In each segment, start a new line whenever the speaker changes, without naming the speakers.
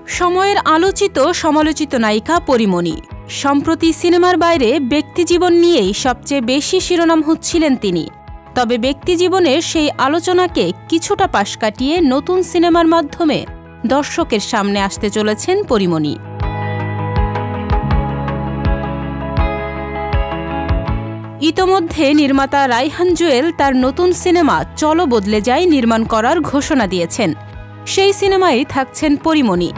সময়ের আলোচিত সমালোচিত নায়িকা পরীমণি। সম্প্রতি সিনেমার বাইরে ব্যক্তিজীবন নিয়েই সবচেয়ে বেশি শিরোনাম হচ্ছিলেন তিনি। তবে ব্যক্তিজীবনের সেই আলোচনাকে কিছুটা পাশ কাটিয়ে নতুন সিনেমার মাধ্যমে দর্শকের সামনে আসতে চলেছেন পরীমণি। ইতোমধ্যে নির্মাতা রায়হান জুয়েল তার নতুন সিনেমা চলো বদলে যায় নির্মাণ করার ঘোষণা দিয়েছেন। সেই সিনেমায় থাকছেন পরীমণি।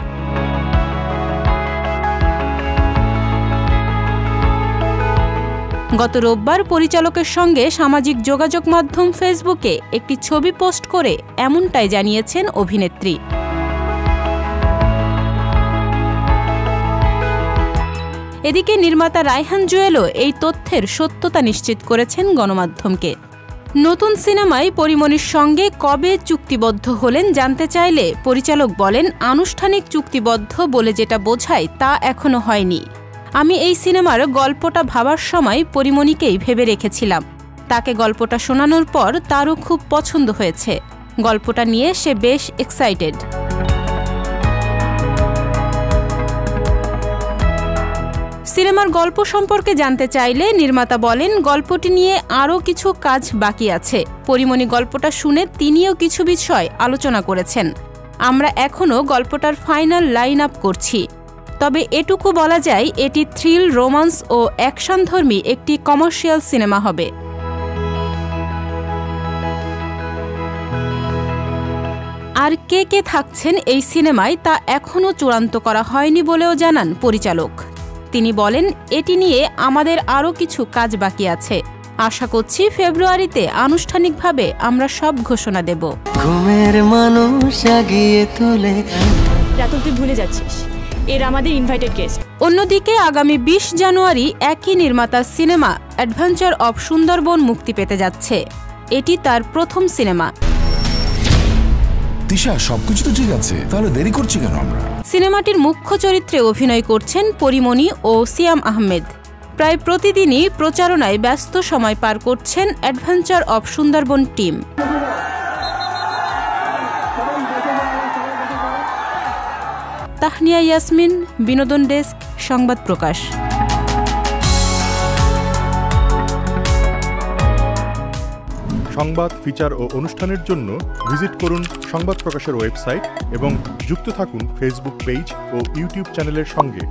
গত রোববার পরিচালকের সঙ্গে সামাজিক যোগাযোগ মাধ্যম ফেসবুকে একটি ছবি পোস্ট করে এমনটাই জানিয়েছেন অভিনেত্রী। এদিকে নির্মাতা রায়হান জুয়েলও এই তথ্যের সত্যতা নিশ্চিত করেছেন গণমাধ্যমকে। নতুন সিনেমায় পরীমণির সঙ্গে কবে চুক্তিবদ্ধ হলেন জানতে চাইলে পরিচালক বলেন, আনুষ্ঠানিক চুক্তিবদ্ধ বলে যেটা বোঝায় তা এখনো হয়নি। আমি এই সিনেমার গল্পটা ভাবার সময় পরীমণিকেই ভেবে রেখেছিলাম। তাকে গল্পটা শোনানোর পর তারও খুব পছন্দ হয়েছে। গল্পটা নিয়ে সে বেশ এক্সাইটেড। সিনেমার গল্প সম্পর্কে জানতে চাইলে নির্মাতা বলেন, গল্পটি নিয়ে আরও কিছু কাজ বাকি আছে। পরীমণি গল্পটা শুনে তিনিও কিছু বিষয় আলোচনা করেছেন। আমরা এখনও গল্পটার ফাইনাল লাইন আপ করছি। তবে এটুকু বলা যায় এটি থ্রিল, রোমান্স ও অ্যাকশনধর্মী একটি কমার্শিয়াল সিনেমা হবে। আর কে কে থাকছেন এই সিনেমায় তা এখনও চূড়ান্ত করা হয়নি বলেও জানান পরিচালক। তিনি বলেন, এটি নিয়ে আমাদের আরও কিছু কাজ বাকি আছে। আশা করছি ফেব্রুয়ারিতে আনুষ্ঠানিকভাবে আমরা সব ঘোষণা দেব।
ঘুমের মানুষ আগিয়ে তোলে।
রাতুল, তুই ভুলে যাচ্ছিস, এর আমাদের ইনভাইটেড গেস্ট।
অন্যদিকে আগামী ২০ জানুয়ারি একই নির্মাতার সিনেমা অ্যাডভেঞ্চার অব সুন্দরবন মুক্তি পেতে যাচ্ছে। এটি তার প্রথম সিনেমা।
তিশা, সবকিছু তো ঠিক আছে, তাহলে দেরি করছি কেন আমরা?
সিনেমাটির মুখ্য চরিত্রে অভিনয় করছেন পরীমণি ও সিয়াম আহমেদ। প্রায় প্রতিদিনই প্রচারণায় ব্যস্ত সময় পার করছেন adventure of Sundarban team. Tahniya Yasmin, বিনোদন ডেস্ক, সংবাদ প্রকাশ।
সংবাদ, ফিচার ও অনুষ্ঠানের জন্য ভিজিট করুন সংবাদ প্রকাশের ওয়েবসাইট এবং যুক্ত থাকুন ফেসবুক পেজ ও ইউটিউব চ্যানেলের সঙ্গে।